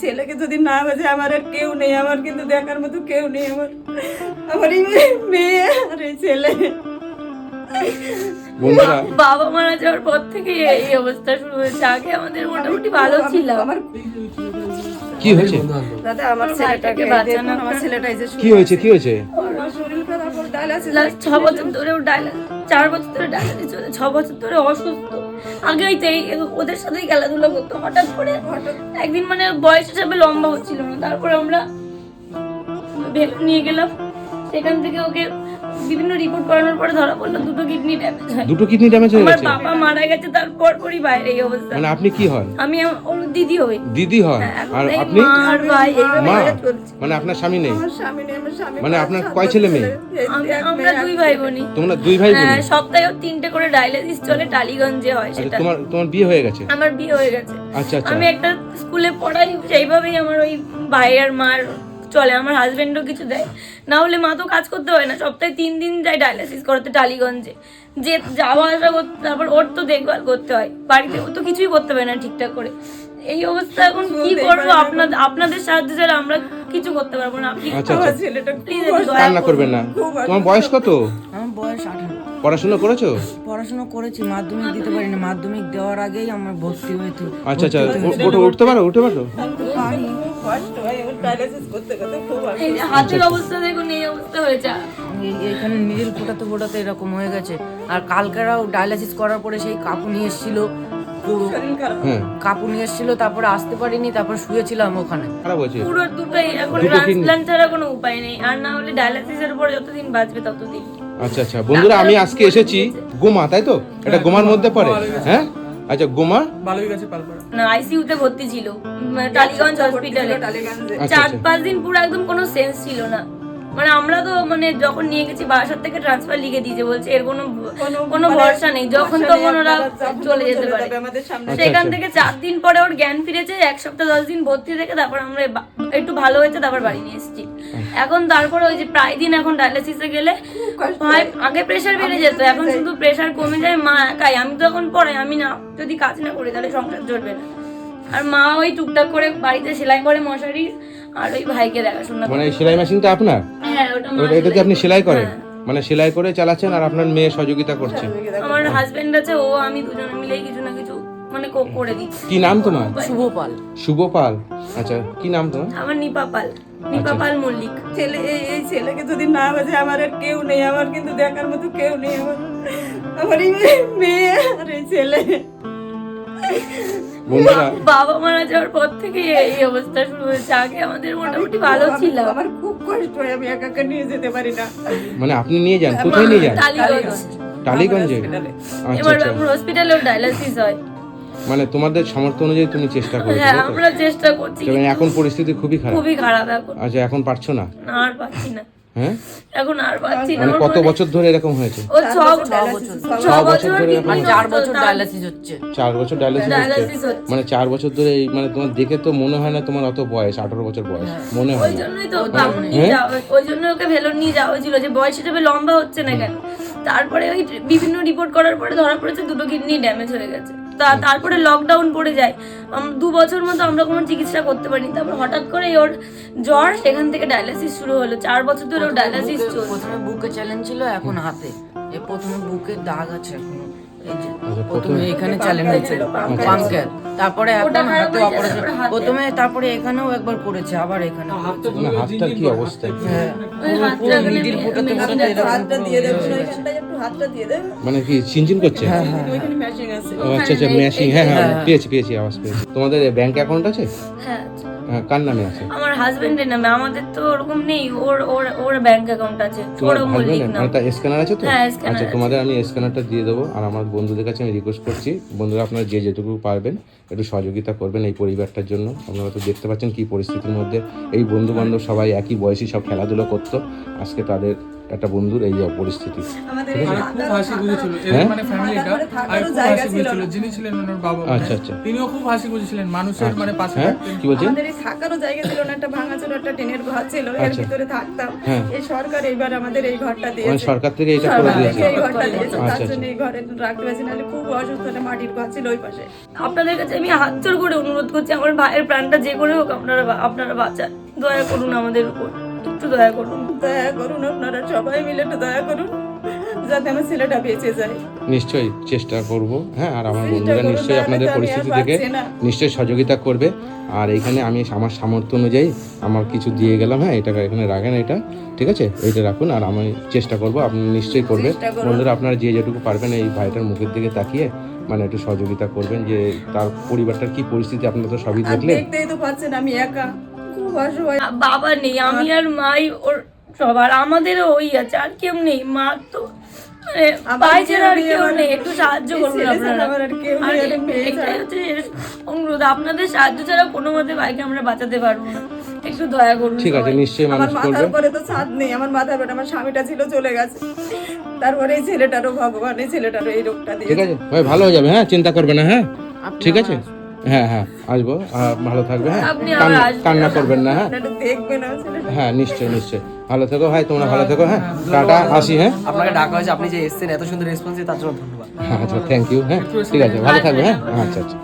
ছেলেকে যদি না বাজে আমার আর কেউ নেই, আমার কিন্তু দেখার মতো কেউ নেই। আমার এই মেয়ে আর এই ছেলে। বাবা মারা যাওয়ার পর থেকে এই অবস্থা শুরু হয়েছে। আগে আমাদের মোটামুটি ভালো ছিল। কি হয়েছে দাদা আমার ছেলেটাকে বাঁচানো, আমার ছেলেটা এই যে কি হয়েছে কি হয়েছে? আমার শরীর খারাপ, ওর ডায়ালিসিস 6 বছর ধরে 4 বছর ধরে ডায়ালিসিস চলে, 6 বছর ধরে অসুস্থ। আগে ওদের সাথেই খেলাধুলা করতো, হঠাৎ করে একদিন মানে বয়স হিসাবে লম্বা হচ্ছিল না, তারপরে আমরা নিয়ে গেলাম। সেখান থেকে ওকে বিভিন্ন রিপোর্ট করানোর পরে ধরা পড়লো 2টো কিডনি ড্যামেজ হয়। 2টো কিডনি ড্যামেজ হয়ে গেছে? আমার বাবা মারা গেছে, তারপর পরই বাইরে এই অবস্থা। মানে আপনি কি হন? আমি ওর দিদি হই। দিদি হন? আর আপনি? আর ভাই এইভাবে চলছে। মানে আপনার স্বামী নেই? আমার স্বামী নেই, আমার স্বামী মানে আপনার কয় ছেলে মেয়ে? আমরা 2 ভাই বোন। তোমরা 2 ভাই বোন? হ্যাঁ, সপ্তাহে 3টে করে ডায়ালিসিস চলে, টালিগঞ্জে হয় সেটা। তোমার বিয়ে হয়ে গেছে? আমার বিয়ে হয়ে গেছে। আচ্ছা আচ্ছা। আমি একটা স্কুলে পড়াই, সেইভাবেই আমার ওই ভাই আর মার চলে। আমার হাজবেন্ডও কিছু দেয় না, হলে মা তো কাজ করতে হয় না। সপ্তাহে 3 দিন যায় ডায়ালিসিস করতে টালিগঞ্জে, যে যাওয়া আসা করতে, তারপর ওর তো দেখভাল করতে হয় বাড়িতে, ও তো কিছুই করতে পারে না ঠিকঠাক করে। এই অবস্থা এখন কি করবো? আপনাদের সাহায্য ছাড়া আমরা কিছু করতে পারবো না। আপনি আমার ছেলেটা প্লিজ কান্না করবেন না। তোমার বয়স কত? আমার বয়স 18। পড়াশোনা করেছো? পড়াশোনা করেছি, মাধ্যমিক দিতে পারিনি। মাধ্যমিক দেওয়ার আগেই আমার ভর্তি হয়েছে। আচ্ছা আচ্ছা। উঠতে পারো? পারি। কষ্ট হয়, ওর ডায়ালিসিস করতে করতে খুব এই যে হাতের অবস্থা দেখুন, এই অবস্থা হয়েছে। এইখানে নিডল ফোটাতে ফোটাতে এরকম হয়ে গেছে। আর কালকেরাও ডায়ালিসিস করার পরে সেই কাপু নিয়ে এসেছিল, শরীর খারাপ। কাপু নিয়ে এসেছিল, তারপরে আসতে পারিনি, তারপর শুয়েছিলাম ওখানে। খারাপ হয়েছে পুরো দুটোই এখন ট্রান্সপ্ল্যান্ট ছাড়া কোনো উপায় নেই, আর না হলে ডায়ালিসিসের উপর যতদিন বাঁচবে ততদিন। আচ্ছা আচ্ছা। বন্ধুরা, আমি আজকে এসেছি গোমা, তাই তো? এটা গোমার মধ্যে পড়ে? হ্যাঁ আচ্ছা। গোমা না, আইসিইউতে ভর্তি ছিল টালিগঞ্জ হসপিটালে। টালিগঞ্জে 4-5 দিন পুরো একদম কোনো সেন্স ছিল না। মানে আমরা তো মানে যখন নিয়ে গেছি বাসার থেকে ট্রান্সফার লিখে দিয়েছে, বলছে এর কোনো ভরসা নেই, যখন তখন ওরা চলে যেতে পারে। আমাদের সামনে সেখান থেকে 4 দিন পরে ওর জ্ঞান ফিরেছে, 1 সপ্তাহ 10 দিন ভর্তি থেকে তারপর আমরা একটু ভালো হয়েছে, তারপর বাড়ি নিয়ে এসেছি। এখন তারপরে ওই যে প্রায় দিন এখন ডায়ালিসিসে গেলে হয়, আগে প্রেশার বেড়ে যেত, এখন শুধু প্রেশার কমে যায়। মা একাই, আমি তো এখন পড়াই, আমি না যদি কাজ না করি তাহলে সংসার চলবে না। আর মা ওই টুকটাক করে বাড়িতে সেলাই করে মশারি, আর ওই ভাইকে দেখাশোনা করে। মানে সেলাই মেশিনটা আপনার? হ্যাঁ, ওটা মা এটা কি আপনি সেলাই করেন? হ্যাঁ। মানে সেলাই করে চালাচ্ছেন আর আপনার মেয়ে সহযোগিতা করছে? আমার হাজবেন্ড আছে, ও আমি দুজনে মিলেই কিছু না কিছু মানে করে দিচ্ছি। কি নাম তোমার? শুভপাল। শুভপাল। আচ্ছা, কি নাম তোমার? আমার নিপা পাল মল্লিক। ছেলে, এই ছেলেকে যদি না বাজে আমার আর কেউ নেই, আমার কিন্তু দেখার মতো কেউ নেই। আমার এই মেয়ে আর এই ছেলে। বন্ধুরা, বাবা মারা যাওয়ার পর থেকে এই অবস্থা শুরু হয়েছে। আগে আমাদের মোটামুটি ভালো ছিল। আমার খুব কষ্ট হয়, আমি একা একা নিয়ে যেতে পারি না। মানে আপনি নিয়ে যান? কোথায় নিয়ে যান? টালিগঞ্জ। টালিগঞ্জে? আচ্ছা এবার আচ্ছা। হসপিটালেও ডায়ালিসিস হয়। মানে তোমাদের সামর্থ্য অনুযায়ী তুমি চেষ্টা করছো? হ্যাঁ, আমরা চেষ্টা করছি। মানে এখন পরিস্থিতি খুবই খারাপ? খুবই খারাপ এখন। আচ্ছা, এখন পারছো না? না, আর পাচ্ছি না। হ্যাঁ, এখন আর পাচ্ছি না। মানে কত বছর ধরে এরকম হয়েছে? ও 6 বছর ধরে এরকম? 4 বছর ডায়ালিসিস হচ্ছে। 4 বছর ডায়ালিসিস হচ্ছে। মানে 4 বছর ধরে মানে তোমার দেখে তো মনে হয় না তোমার অত বয়স, 18 বছর বয়স মনে হয় ওই না। জন্যই তো ওই জন্য ওকে ভেলোর নিয়ে যাওয়া হয়েছিল, যে বয়স হিসেবে লম্বা হচ্ছে না কেন। তারপরে ওই বিভিন্ন রিপোর্ট করার পরে ধরা পড়েছে 2টো কিডনি ড্যামেজ হয়ে গেছে। তারপরে লকডাউন পড়ে যায়, 2 বছর মতো আমরা কোনো চিকিৎসা করতে পারিনি। তারপর হঠাৎ করে ওর জ্বর, সেখান থেকে ডায়ালিসিস শুরু হলো। 4 বছর ধরে ওর ডায়ালিসিস চলছে। প্রথমে বুকে চ্যালেঞ্জ ছিল, এখন হাতে। এই প্রথমে বুকে দাগ আছে এখনো। এই যে আচ্ছা, প্রথমে এখানে চ্যালেঞ্জ হয়েছিল পাঙ্কের, তারপরে এখন হাতে অপারেশন। প্রথমে তারপরে এখানেও একবার করেছে, আবার এখানে। মানে হাতটার কি অবস্থা? হ্যাঁ, ওই হাতটা এখানে নিডিল ফোটাতে ফোটাতে এরকম হাতটা দিয়ে দেবো, এখানটায় একটু হাতটা দিয়ে দেবো। মানে কি চিনচিন করছে? ওইখানে ম্যাচিং আছে। ও আচ্ছা আচ্ছা, মেশিং। হ্যাঁ হ্যাঁ, পেয়েছি আওয়াজ পেয়েছি। তোমাদের ব্যাংক অ্যাকাউন্ট আছে? হ্যাঁ, কার নামে আছে? আমার হাজবেন্ডের নামে। আমাদের তো ওরকম নেই, ওর ব্যাংক অ্যাকাউন্ট আছে। তোমার ওরও মল্লিক হাজবেন্ড? নাম। মানে তার স্ক্যানার আছে তো? হ্যাঁ, স্ক্যানার আচ্ছা, আছে। তোমাদের আমি স্ক্যানারটা দিয়ে দেবো। আর আমার বন্ধুদের কাছে আমি রিকোয়েস্ট করছি, বন্ধুরা আপনারা যে যেটুকু পারবেন একটু সহযোগিতা করবেন এই পরিবারটার জন্য। আপনারা তো দেখতে পাচ্ছেন কি পরিস্থিতির মধ্যে এই বন্ধু বান্ধব সবাই একই বয়সী, সব খেলাধুলো করতো। আজকে তাদের একটা বন্ধুর এই যে পরিস্থিতি। আমাদের ঠিক আছে? এই খুব হাসি খুঁজেছিল হ্যাঁ? মানে ফ্যামিলিটা আমাদের আর থাকারও খুব জায়গা হাসি ছিল খুঁজছিল না। যিনি ছিলেন ওনার বাবা আচ্ছা, আচ্ছা। তিনিও খুব হাসি খুঁজছিলেন মানুষের মানে পাশে হ্যাঁ থাকতেন। কি বলছেন? আমাদের এই থাকারও জায়গা ছিল না, একটা ভাঙাচোর একটা টিনের ঘর ছিল, এর আচ্ছা। ভিতরে থাকতাম। হ্যাঁ। এই সরকার এইবার আমাদের এই ঘরটা মানে দিয়েছে, সরকার থেকে এটা করে সরকার দিয়েছে। থেকে এই ঘরটা দিয়েছে, আচ্ছা, তার আচ্ছা। জন্য এই ঘরে রাখতে পারছি, নাহলে খুব অসুস্থ, একটা মাটির ঘর ছিল ওই পাশে। আপনাদের কাছে আমি হাত জোর করে অনুরোধ করছি, আমার ভাইয়ের প্রাণটা যে করে হোক আপনারা বাঁচান, দয়া করুন আমাদের উপর, একটু দয়া করুন। দয়া করুন, আপনারা সবাই মিলে একটু দয়া করুন, যাতে আমার ছেলেটা বেঁচে যায়। নিশ্চয়ই চেষ্টা করব, হ্যাঁ। আর আমার চেষ্টা বন্ধুরা করুন, নিশ্চয়ই নাহলে আপনাদের তো আমি আর পরিস্থিতি দেখে পারছি না। নিশ্চয়ই সহযোগিতা করবে। আর এখানে আমি আমার সামর্থ্য অনুযায়ী আমার কিছু দিয়ে গেলাম, হ্যাঁ। এটা এখানে রাখেন, এটা ঠিক আছে, এইটা রাখুন। আর আমি চেষ্টা করব, আপনি নিশ্চয়ই করবে। চেষ্টা করুন। বন্ধুরা আপনারা যে যেটুকু পারবেন এই ভাইটার মুখের দিকে তাকিয়ে মানে একটু সহযোগিতা করবেন, যে তার পরিবারটার কি পরিস্থিতি আপনারা তো সবই আর দেখলেন। দেখতেই তো পাচ্ছেন আমি একা, খুব অসহায়। বাবা নেই, আমি আর মাই ওর সবার, আমাদেরও ওই আছে, আর কেউ নেই। মা তো মানে আমার ভাই ছাড়া আর কেউ নেই, কেউ আমার নেই, একটু সাহায্য এই করবেন ছেলে ছাড়া আপনারা। আমার আর কেউ নেই, আর একটা মেয়ে এটাই ছাড়া। হচ্ছে অনুরোধ, আপনাদের সাহায্য ছাড়া কোনো মতে ভাইকে আমরা বাঁচাতে পারবো না, একটু দয়া করুন ঠিক আছে, সবাই। নিশ্চয়ই আমার মানুষ করবে। মাথার উপরে তো ছাদ নেই, আমার মাথার উপরে আমার স্বামীটা ছিল, চলে গেছে। তারপরে এই ছেলেটারও, ভগবান এই ছেলেটারও এই রোগটা ঠিক দিয়েছে। আছে ভাই, ভালো হয়ে যাবে, হ্যাঁ, চিন্তা করবে না, হ্যাঁ, ঠিক আছে, হ্যাঁ হ্যাঁ আসবো, ভালো থাকবে, হ্যাঁ, আপনি আবার আসবেন। কান্না করবেন না, হ্যাঁ, আপনারা একটু দেখবেন আমার ছেলেটা। হ্যাঁ, নিশ্চয়ই নিশ্চয়ই ভালো থেকো ভাই, তোমরা ভালো থেকো, হ্যাঁ, টাটা, আসি, হ্যাঁ, আপনাকে ডাকা হয়েছে, আপনি যে এসেছেন এত সুন্দর রেসপন্স তার জন্য ধন্যবাদ। আচ্ছা, থ্যাংক ইউ, হ্যাঁ, ঠিক আছে, ভালো থাকবে, হ্যাঁ, আচ্ছা আচ্ছা।